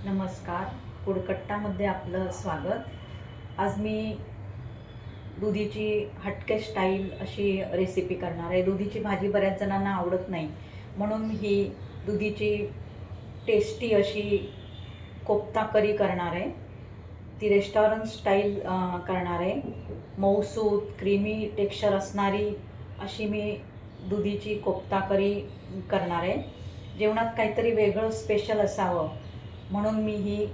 नमस्कार, फूडकट्टामध्ये आपलं स्वागत। आज मी दुधीची हटके स्टाईल अशी रेसिपी करणार आहे। दुधीची भाजी बऱ्याच जणांना आवडत नाही, म्हणून ही दुधीची टेस्टी अशी कोफ्ता करी करणार आहे। ती रेस्टॉरंट स्टाईल करणार आहे। मऊसूत क्रीमी टेक्स्चर असणारी अशी मी दुधीची कोफ्ता करी करणार आहे। जेवणात काहीतरी वेगळं स्पेशल असावं म्हणून मी ही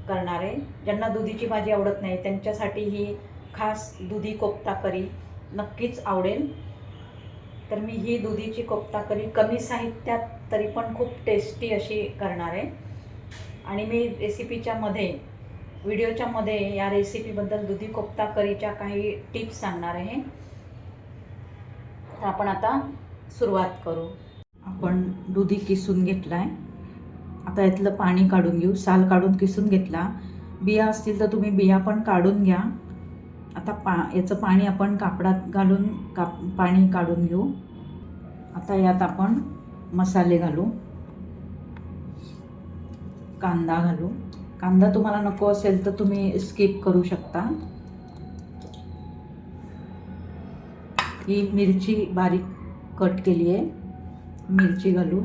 करणार आहे। ज्यांना दुधीची भाजी आवडत नाही त्यांच्यासाठी ही खास दुधी कोफ्ता करी नक्कीच आवडेल। तर मी ही दुधीची कोफ्ता करी कमी साहित्यात तरी पण खूप टेस्टी अशी करणार आहे। आणि मी व्हिडिओच्या मध्ये या रेसिपीबद्दल दुधी कोफ्ता करीच्या काही टिप्स सांगणार आहे। तर आपण आता सुरुवात करू। आपण दुधी किसून घेतलाय। आता यातलं पाणी काढून घेऊ। साल काढून किसून घेतला। बिया असतील तर तुम्ही बिया पण काढून घ्या। आता याचं पाणी आपण कापडात घालून पाणी काढून घेऊ। आता यात आपण मसाले घालू। कांदा घालू। कांदा तुम्हाला नको असेल तर तुम्ही स्किप करू शकता। ही मिरची बारीक कट केली आहे, मिरची घालू।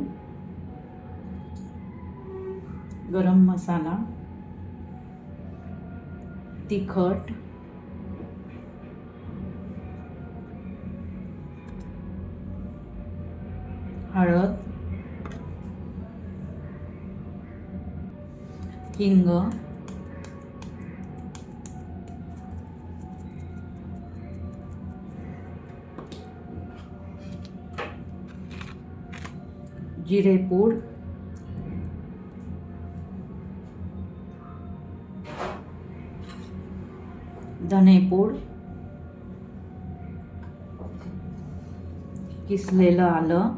गरम मसाला, तिखट, हळद, हिंग, जिरेपूड, धनेपूड, किसलेलं आलं,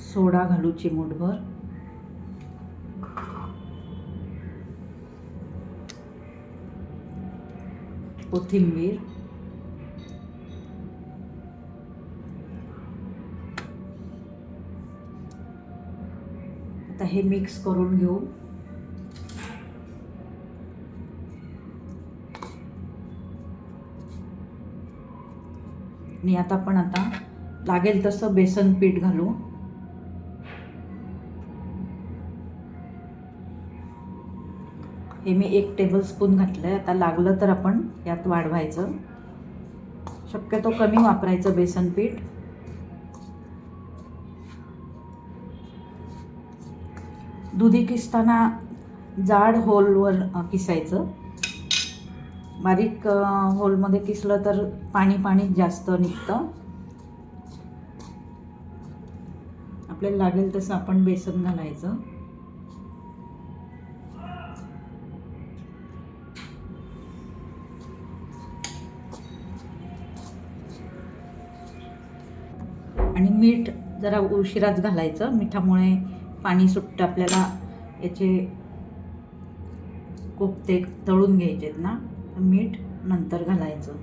सोडा घालू चिमूटभर, कोथिंबीर, आता हे मिक्स करून घेऊ। आणि आता लागेल तसं बेसन पीठ घालू। हे मी 1 टेबलस्पून घातलंय। आता लागलं तर आपण यात वाढवायचं। शक्यतो कमी वापरायचं बेसन पीठ। दुधी किसताना जाड होलवर किसायचं। बारीक होलमध्ये किसलं तर पाणी जास्त निघतं। आपल्याला लागेल तसं आपण बेसन घालायचं। आणि मीठ जरा उशिराच घालायचं। मिठामुळे पाणी सुटतं आपल्याला। याचे कोफ्ते तळून घ्यायचेत ना, मीठ नंतर घालायचं।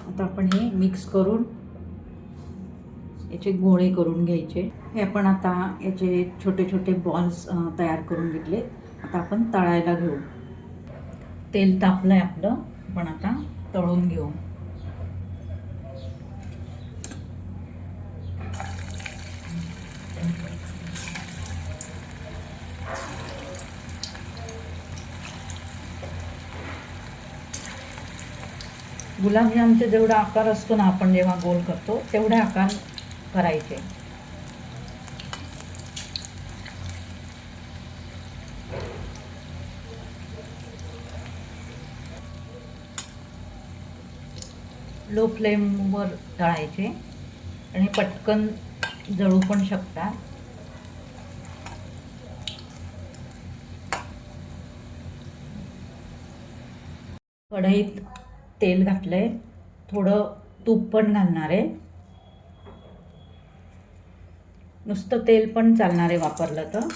आता आपण हे मिक्स करून याचे गोळे करून घ्यायचे। हे आपण आता याचे छोटे छोटे बॉल्स तयार करून घेतले। आता आपण तळायला घेऊ। तेल तापलंय आपलं, आपण आता तळून घेऊ। गुलाबजामचे जेवढा आकार असतो ना, आपण जेव्हा गोल करतो तेवढे आकार करायचे। लो फ्लेमवर तळायचे आणि पटकन जळू पण शकतात। कढईत तेल घातलंय, थोडं तूप पण घालणार आहे। नुसतं तेल पण चालणार आहे वापरलं तर।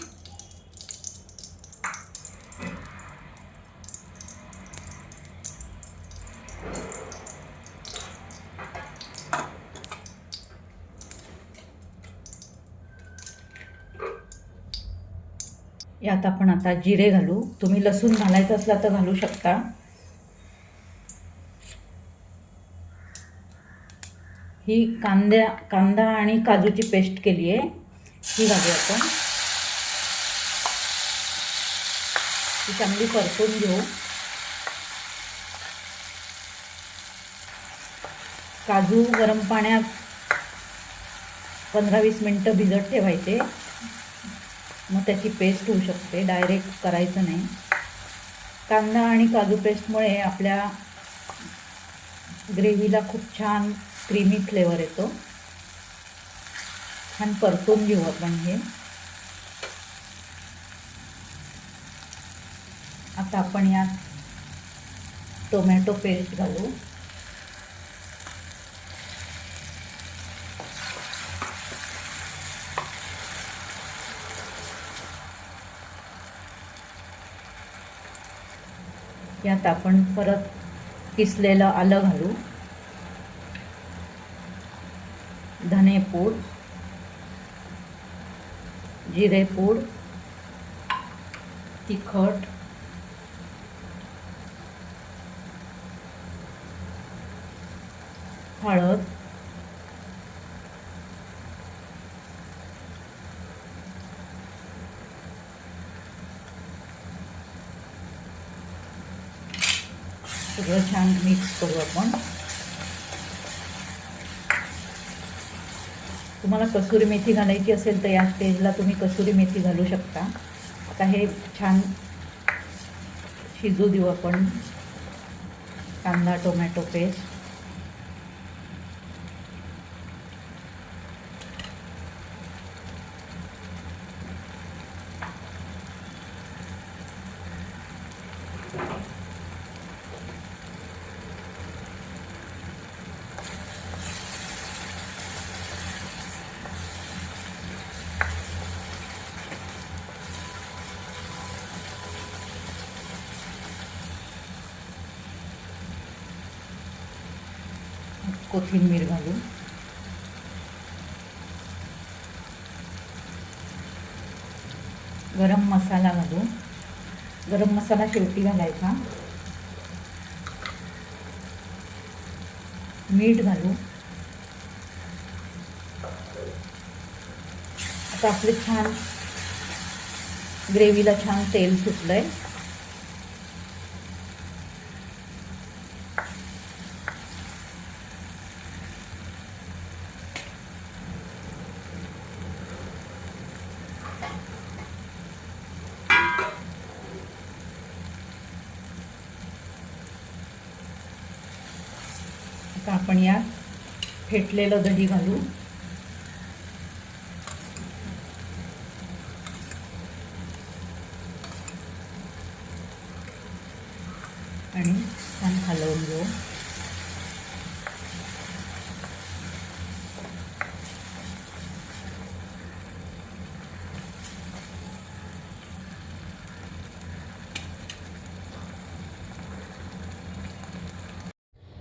यात आपण आता जिरे घालू. तुम्ही लसूण घालायचं असला तर घालू शकता. ही कांदा आणि काजूची पेस्ट केली आहे, ही घालू आपण. ही चांगली परतून घेऊ. काजू गरम पाण्यात 15-20 मिनटं भिजत ठेवायचे, मग त्याची पेस्ट होऊ शकते. डायरेक्ट करायचं नाही. कांदा आणि काजू पेस्टमुळे आपल्या ग्रेव्हीला खूप छान क्रीमी फ्लेवर येतो. छान परतून घेऊ आपण हे. आता आपण यात टोमॅटो पेस्ट घालू. यात आपण परत किसलेलं आलं घालू. धनेपूड, जिरेपूड, तिखट, हळद, सगळं छान मिक्स करू आपण. तुम्हाला कसुरी मेथी घालायची असेल तर या स्टेजला तुम्ही कसुरी मेथी घालू शकता. आता हे छान शिजू देऊ आपण कांदा टोमॅटो पेस्ट. कोथिंबीर घालू. गरम मसाला घालू. गरम मसाला शेवटी घालायचा. मीठ घालू. आता आपले छान ग्रेव्हीला छान तेल सुटलंय. आता आपण यात फेटलेलं दही घालू आणि छान हलवून घेऊ.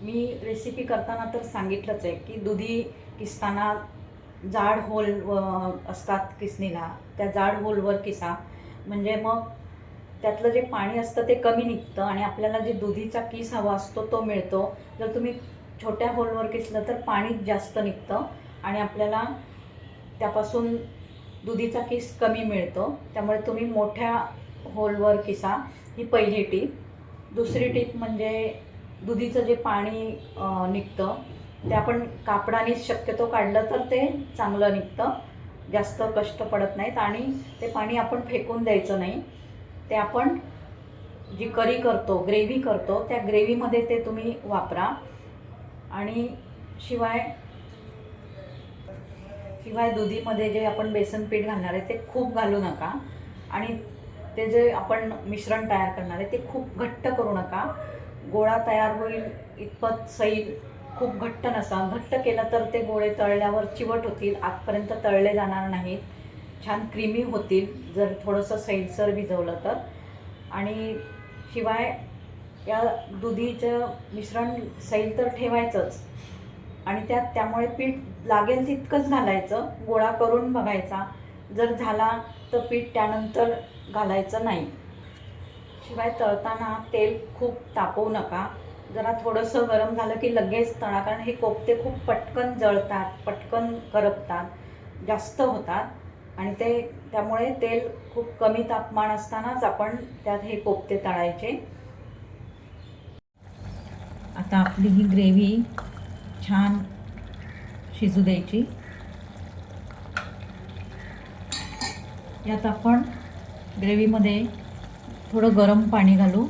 मी रेसिपी करताना तर सांगितलंच आहे की दुधी किसताना जाड होल असतात किसणीला, त्या जाड होलवर किसा, म्हणजे मग त्यातलं जे पाणी असतं ते कमी निघतं आणि आपल्याला जे दुधीचा किस हवा असतो तो मिळतो. जर तुम्ही छोट्या होलवर किसलं तर पाणी जास्त निघतं आणि आपल्याला त्यापासून दुधीचा किस कमी मिळतो. त्यामुळे तुम्ही मोठ्या होलवर किसा, ही पहिली टीप. दुसरी टीप म्हणजे दुधीचं जे पाणी निघतं ते आपण कापडाने शक्यतो काढलं तर ते चांगलं निघतं. जास्त कष्ट पडत नाहीत आणि ते पाणी आपण फेकून द्यायचं नाही. ते आपण जी करी करतो, ग्रेव्ही करतो, त्या ग्रेव्हीमध्ये ते तुम्ही वापरा. आणि शिवाय दुधीमध्ये जे आपण बेसन पीठ घालणार आहे ते खूप घालू नका आणि ते जे आपण मिश्रण तयार करणार आहे ते खूप घट्ट करू नका. गोळा तयार होईल इतपत सैल, खूप घट्ट नसा. घट्ट केलं तर ते गोळे तळल्यावर चिवट होतील, आतपर्यंत तळले जाणार नाहीत, छान क्रीमी होतील जर थोडंसं सैलसर भिजवलं तर. आणि शिवाय या दुधीचं मिश्रण सैल तर ठेवायचंच आणि त्यामुळे पीठ लागेल तितकंच घालायचं. गोळा करून बघायचा, जर झाला तर पीठ त्यानंतर घालायचं नाही. शिवाय तळताना तेल खूप तापवू नका. जरा थोडंसं गरम झालं की लगेच तळा, कारण हे कोफ्ते खूप पटकन जळतात, पटकन करपतात, जास्त होतात आणि त्यामुळे तेल खूप कमी तापमान असतानाच आपण त्यात हे कोफ्ते तळायचे. आता आपली ही ग्रेव्ही छान शिजू द्यायची. यात आपण ग्रेव्हीमध्ये थोडं गरम पाणी घालू.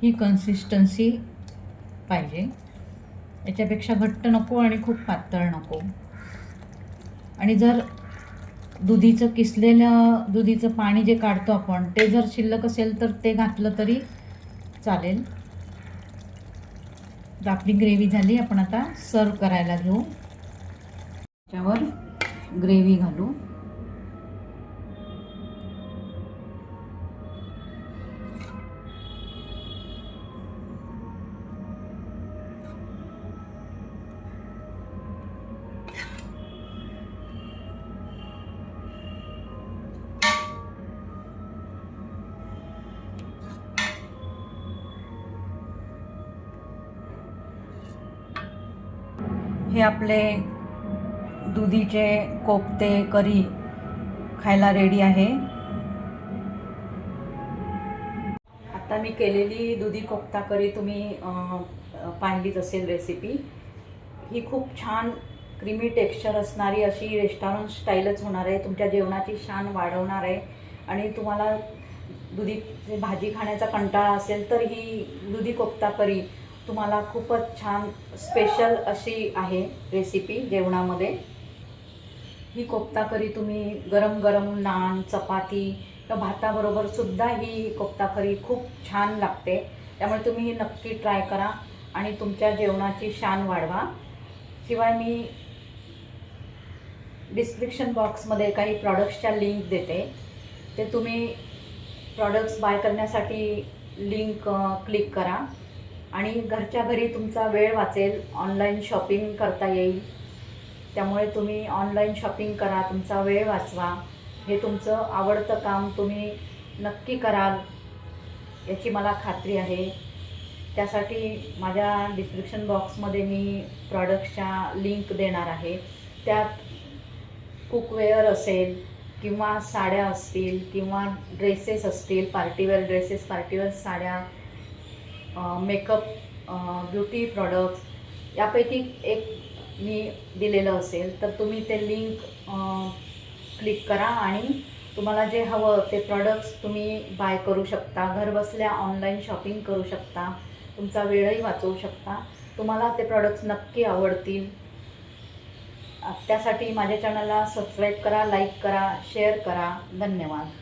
ही कन्सिस्टन्सी पाहिजे, याच्यापेक्षा घट्ट नको आणि खूप पातळ नको. आणि जर किसलेलं दुधीचं पाणी जे काढतो आपण, ते जर शिल्लक असेल तर ते घातलं तरी चालेल. आपली ग्रेव्ही झाली. आपण आता सर्व करायला घेऊ. त्यावर ग्रेव्ही घालू. हे आपले दुधीचे कोफ्ते करी खायला रेडी आहे. आता मी केलेली दुधी कोफ्ता करी तुम्ही पाहिलीच असेल रेसिपी. ही खूप छान क्रीमी टेक्स्चर असणारी अशी रेस्टॉरंट स्टाईलच होणार आहे. तुमच्या जेवणाची शान वाढवणार आहे. आणि तुम्हाला दुधीची भाजी खाण्याचा कंटाळा असेल तर ही दुधी कोफ्ता करी तुम्हाला खूपच छान स्पेशल अशी आहे रेसिपी जेवणामध्ये. ही कोफ्ता करी तुम्ही गरम गरम नान, चपाती किंवा भाताबरोबर सुद्धा ही कोफ्ता करी खूप छान लागते. त्यामुळे तुम्ही ही नक्की ट्राय करा आणि तुमच्या जेवणाची शान वाढवा. शिवाय मी डिस्क्रिप्शन बॉक्समध्ये काही प्रॉडक्ट्सच्या लिंक देते. ते तुम्ही प्रॉडक्ट्स बाय करण्यासाठी लिंक क्लिक करा आणि घरच्या घरी तुमचा वेळ वाचेल, ऑनलाईन शॉपिंग करता येईल. त्यामुळे तुम्ही ऑनलाईन शॉपिंग करा, तुमचा वेळ वाचवा. हे तुमचं आवडतं काम तुम्ही नक्की कराल याची मला खात्री आहे. त्यासाठी माझ्या डिस्क्रिप्शन बॉक्समध्ये मी प्रॉडक्ट्सच्या लिंक देणार आहे. त्यात कुकवेअर असेल किंवा साड्या असतील किंवा ड्रेसेस असतील, पार्टीवेअर ड्रेसेस, पार्टीवेअर साड्या, मेकअप, ब्युटी प्रॉडक्ट्स यापैकी एक मी दिलेलं असेल तर तुम्ही ते लिंक क्लिक करा आणि तुम्हाला जे हवं ते प्रॉडक्ट्स तुम्ही बाय करू शकता. घरबसल्या ऑनलाईन शॉपिंग करू शकता, तुमचा वेळही वाचवू शकता. तुम्हाला ते प्रॉडक्ट्स नक्की आवडतील. त्यासाठी माझ्या चॅनलला सबस्क्राईब करा, लाईक करा, शेअर करा. धन्यवाद.